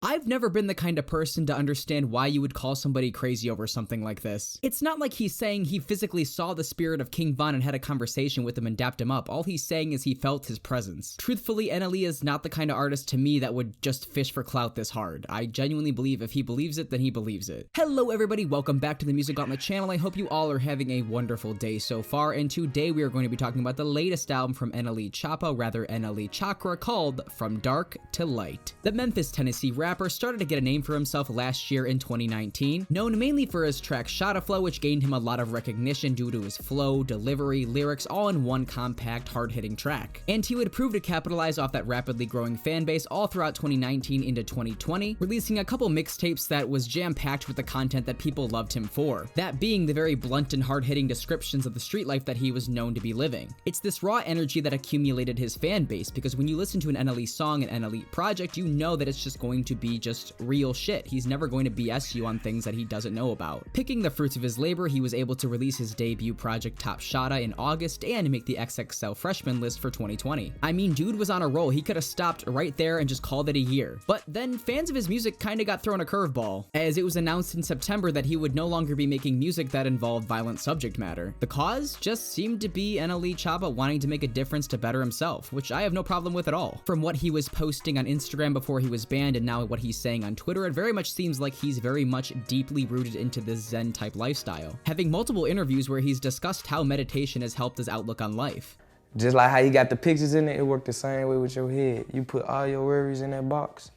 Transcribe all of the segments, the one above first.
I've never been the kind of person to understand why you would call somebody crazy over something like this. It's not like he's saying he physically saw the spirit of King Von and had a conversation with him and dapped him up. All he's saying is he felt his presence. Truthfully, NLE is not the kind of artist to me that would just fish for clout this hard. I genuinely believe if he believes it, then he believes it. Hello everybody, welcome back to the Music Gauntlet channel. I hope you all are having a wonderful day so far, and today we are going to be talking about the latest album from NLE Choppa, rather NLE Chakra, called From Dark to Light. The Memphis, Tennessee rapper started to get a name for himself last year in 2019, known mainly for his track Shotta Flow, which gained him a lot of recognition due to his flow, delivery, lyrics, all in one compact, hard-hitting track. And he would prove to capitalize off that rapidly growing fan base all throughout 2019 into 2020, releasing a couple mixtapes that was jam-packed with the content that people loved him for, that being the very blunt and hard-hitting descriptions of the street life that he was known to be living. It's this raw energy that accumulated his fan base, because when you listen to an NLE song, an NLE project, you know that it's just going to be just real shit. He's never going to BS you on things that he doesn't know about. Picking the fruits of his labor, he was able to release his debut project Top Shotta in August and make the XXL Freshman list for 2020. I mean, dude was on a roll. He could have stopped right there and just called it a year. But then fans of his music kinda got thrown a curveball, as it was announced in September that he would no longer be making music that involved violent subject matter. The cause just seemed to be NLE Choppa wanting to make a difference to better himself, which I have no problem with at all. From what he was posting on Instagram before he was banned and now what he's saying on Twitter, it very much seems like he's very much deeply rooted into this Zen type lifestyle, having multiple interviews where he's discussed how meditation has helped his outlook on life. Just like how you got the pictures in it, it worked the same way with your head. You put all your worries in that box,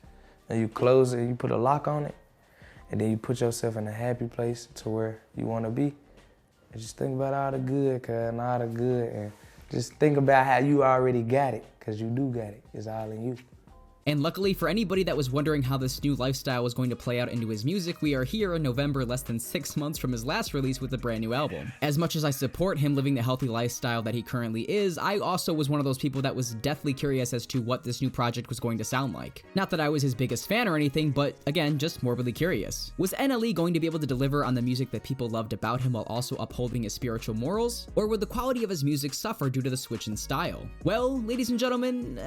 and you close it, you put a lock on it, and then you put yourself in a happy place to where you want to be. And just think about all the good, and all the good, and just think about how you already got it, because you do got it. It's all in you. And luckily for anybody that was wondering how this new lifestyle was going to play out into his music, we are here in November, less than 6 months from his last release with a brand new album. As much as I support him living the healthy lifestyle that he currently is, I also was one of those people that was deathly curious as to what this new project was going to sound like. Not that I was his biggest fan or anything, but again, just morbidly curious. Was NLE going to be able to deliver on the music that people loved about him while also upholding his spiritual morals? Or would the quality of his music suffer due to the switch in style? Well, ladies and gentlemen,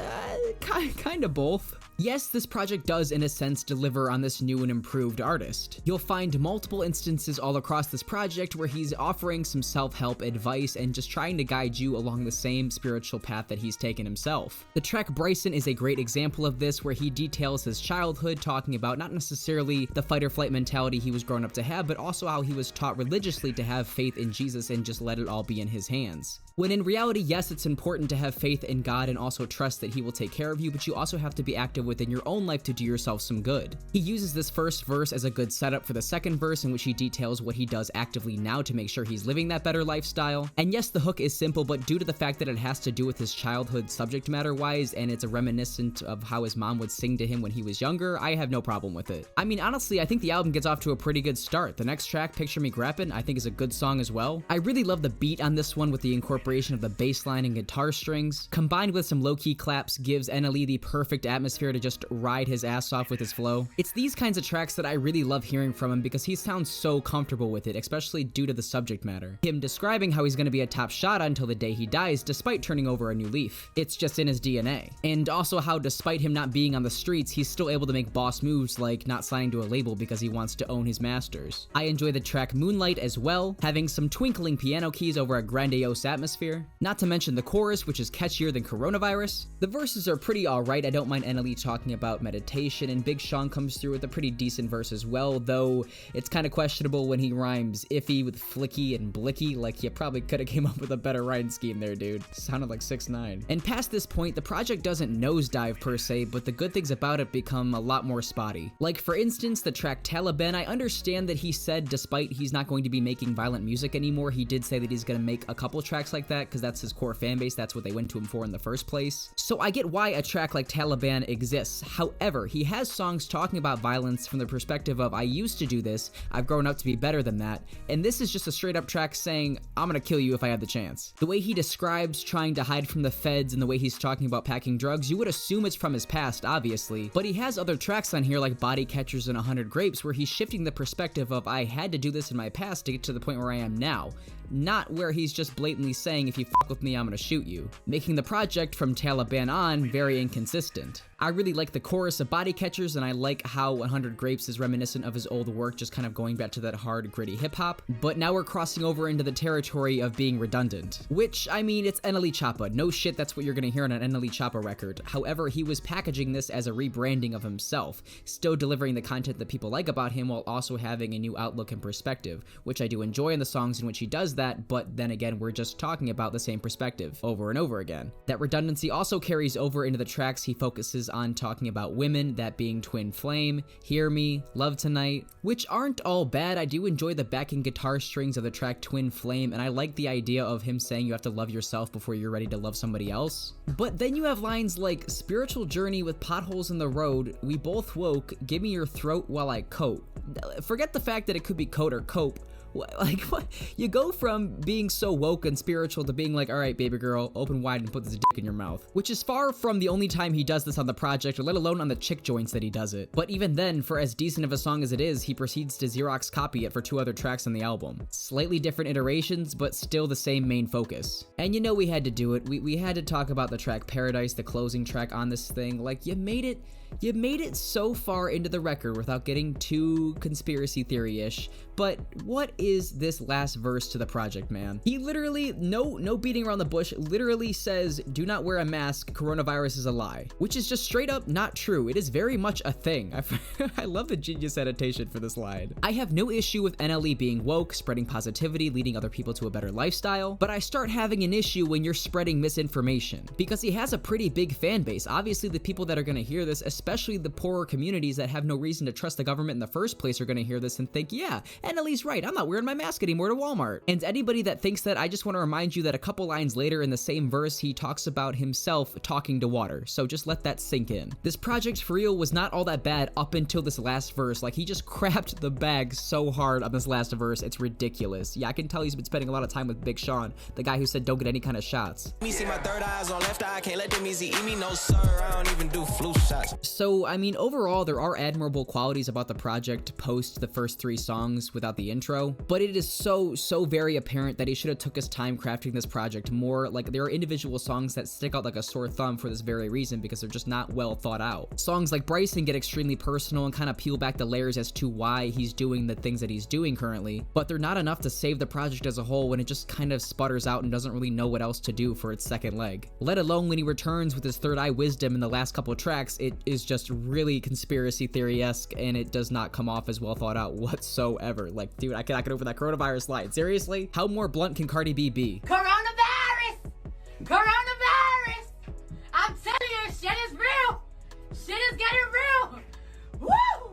kind of both. Yes, this project does in a sense deliver on this new and improved artist. You'll find multiple instances all across this project where he's offering some self-help advice and just trying to guide you along the same spiritual path that he's taken himself. The track Bryson is a great example of this, where he details his childhood, talking about not necessarily the fight or flight mentality he was grown up to have, but also how he was taught religiously to have faith in Jesus and just let it all be in his hands. When in reality, yes, it's important to have faith in God and also trust that he will take care of you, but you also have to be active within your own life to do yourself some good. He uses this first verse as a good setup for the second verse, in which he details what he does actively now to make sure he's living that better lifestyle. And yes, the hook is simple, but due to the fact that it has to do with his childhood subject matter wise, and it's a reminiscent of how his mom would sing to him when he was younger, I have no problem with it. I mean, honestly, I think the album gets off to a pretty good start. The next track, Picture Me Grappin', I think is a good song as well. I really love the beat on this one with the incorporation of the bass line and guitar strings, combined with some low-key claps, gives NLE the perfect atmosphere to just ride his ass off with his flow. It's these kinds of tracks that I really love hearing from him because he sounds so comfortable with it, especially due to the subject matter. Him describing how he's going to be a top shotta until the day he dies, despite turning over a new leaf. It's just in his DNA. And also how, despite him not being on the streets, he's still able to make boss moves like not signing to a label because he wants to own his masters. I enjoy the track Moonlight as well, having some twinkling piano keys over a grandiose atmosphere. Not to mention the chorus, which is catchier than coronavirus. The verses are pretty alright. I don't mind NLE talking about meditation, and Big Sean comes through with a pretty decent verse as well, though it's kind of questionable when he rhymes iffy with flicky and blicky. Like, you probably could have came up with a better rhyme scheme there, dude. Sounded like 6ix9ine. And past this point, the project doesn't nosedive per se, but the good things about it become a lot more spotty. Like, for instance, the track Taliban. I understand that he said despite he's not going to be making violent music anymore, he did say that he's going to make a couple tracks like that, because that's his core fan base, that's what they went to him for in the first place. So I get why a track like Taliban exists. However, he has songs talking about violence from the perspective of, I used to do this, I've grown up to be better than that, and this is just a straight up track saying, I'm gonna kill you if I had the chance. The way he describes trying to hide from the feds and the way he's talking about packing drugs, you would assume it's from his past, obviously, but he has other tracks on here like Body Catchers and 100 Grapes where he's shifting the perspective of, I had to do this in my past to get to the point where I am now. not where he's just blatantly saying if you fuck with me I'm gonna shoot you, making the project from Taliban on very inconsistent. I really like the chorus of Body Catchers, and I like how 100 Grapes is reminiscent of his old work, just kind of going back to that hard, gritty hip-hop, but now we're crossing over into the territory of being redundant. Which, I mean, it's NLE Choppa. No shit, that's what you're gonna hear on an NLE Choppa record. However, he was packaging this as a rebranding of himself, still delivering the content that people like about him while also having a new outlook and perspective, which I do enjoy in the songs in which he does that, but then again, we're just talking about the same perspective over and over again. That redundancy also carries over into the tracks he focuses on talking about women, that being Twin Flame, Hear Me, Love Tonight, which aren't all bad. I do enjoy the backing guitar strings of the track Twin Flame, and I like the idea of him saying you have to love yourself before you're ready to love somebody else. But then you have lines like, spiritual journey with potholes in the road, we both woke, give me your throat while I coat. Forget the fact that it could be coat or cope. Like, what? You go from being so woke and spiritual to being like, all right, baby girl, open wide and put this dick in your mouth. Which is far from the only time he does this on the project, or let alone on the chick joints that he does it. But even then, for as decent of a song as it is, he proceeds to Xerox copy it for 2 other tracks on the album. Slightly different iterations, but still the same main focus. And you know we had to do it. We had to talk about the track Paradise, the closing track on this thing. Like, you made it so far into the record without getting too conspiracy theory-ish, but what is this last verse to the project, man? He literally, no beating around the bush, literally says, do not wear a mask, coronavirus is a lie, which is just straight up not true. It is very much a thing. I love the genius annotation for this line. I have no issue with NLE being woke, spreading positivity, leading other people to a better lifestyle, but I start having an issue when you're spreading misinformation, because he has a pretty big fan base. Obviously, the people that are gonna hear this, especially the poorer communities that have no reason to trust the government in the first place, are gonna hear this and think, yeah, NLE's right, I'm not wearing my mask anymore to Walmart. And anybody that thinks that, I just want to remind you that a couple lines later in the same verse, he talks about himself talking to water, so just let that sink in. This project for real was not all that bad up until this last verse. Like, he just crapped the bag so hard on this last verse, it's ridiculous. Yeah, I can tell he's been spending a lot of time with Big Sean, the guy who said don't get any kind of shots. Me see my third eyes on left eye, can't let them easy eat me, no sir, I don't even do flu shots. So, I mean, overall, there are admirable qualities about the project post the first 3 songs without the intro, but it is so very apparent that he should have took his time crafting this project more. Like, there are individual songs that stick out like a sore thumb for this very reason, because they're just not well thought out. Songs like Bryson get extremely personal and kind of peel back the layers as to why he's doing the things that he's doing currently, but they're not enough to save the project as a whole when it just kind of sputters out and doesn't really know what else to do for its second leg. Let alone when he returns with his third eye wisdom in the last couple tracks, it is just really conspiracy theory-esque, and it does not come off as well thought out whatsoever. Like, dude, I cannot get over that coronavirus line. Seriously? How more blunt can Cardi B be? Coronavirus! Coronavirus! I'm telling you, shit is real! Shit is getting real! Woo!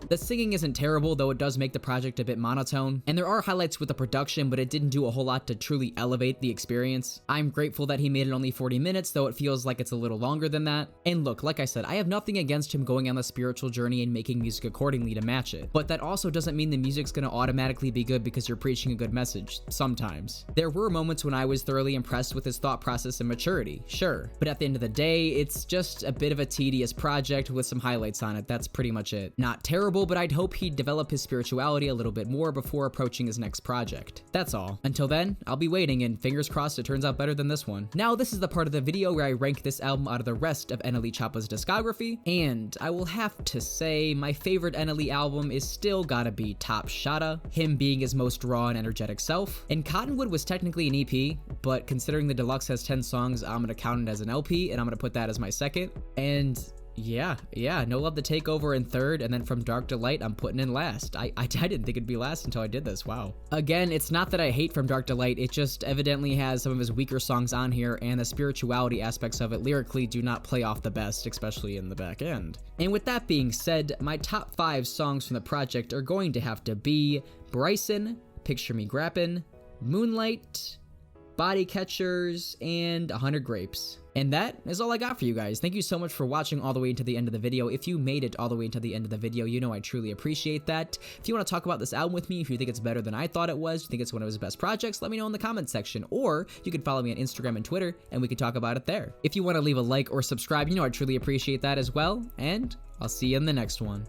The singing isn't terrible, though it does make the project a bit monotone, and there are highlights with the production, but it didn't do a whole lot to truly elevate the experience. I'm grateful that he made it only 40 minutes, though it feels like it's a little longer than that. And look, like I said, I have nothing against him going on the spiritual journey and making music accordingly to match it, but that also doesn't mean the music's gonna automatically be good because you're preaching a good message, sometimes. There were moments when I was thoroughly impressed with his thought process and maturity, sure, but at the end of the day, it's just a bit of a tedious project with some highlights on it. That's pretty much it. Not terrible, but I'd hope he'd develop his spirituality a little bit more before approaching his next project. That's all. Until then, I'll be waiting, and fingers crossed it turns out better than this one. Now, this is the part of the video where I rank this album out of the rest of NLE Choppa's discography, and I will have to say my favorite NLE album is still gotta be Top Shotta, him being his most raw and energetic self. And Cottonwood was technically an EP, but considering the deluxe has 10 songs, I'm gonna count it as an LP, and I'm gonna put that as my second. And yeah, No Love the Takeover in third, and then From Dark to Light I'm putting in last. I didn't think it'd be last until I did this, wow. Again, it's not that I hate From Dark to Light, it just evidently has some of his weaker songs on here, and the spirituality aspects of it lyrically do not play off the best, especially in the back end. And with that being said, my top 5 songs from the project are going to have to be Bryson, Picture Me Grappin', Moonlight, Body Catchers, and 100 Grapes. And that is all I got for you guys. Thank you so much for watching all the way into the end of the video. If you made it all the way into the end of the video, you know I truly appreciate that. If you want to talk about this album with me, if you think it's better than I thought it was, you think it's one of his best projects, let me know in the comments section. Or you can follow me on Instagram and Twitter, and we can talk about it there. If you want to leave a like or subscribe, you know I truly appreciate that as well. And I'll see you in the next one.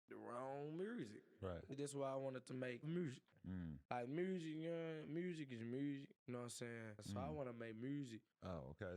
The wrong music. Right. That's why I wanted to make music. Like music, you know, music is music. You know what I'm saying? So I want to make music. Oh, okay.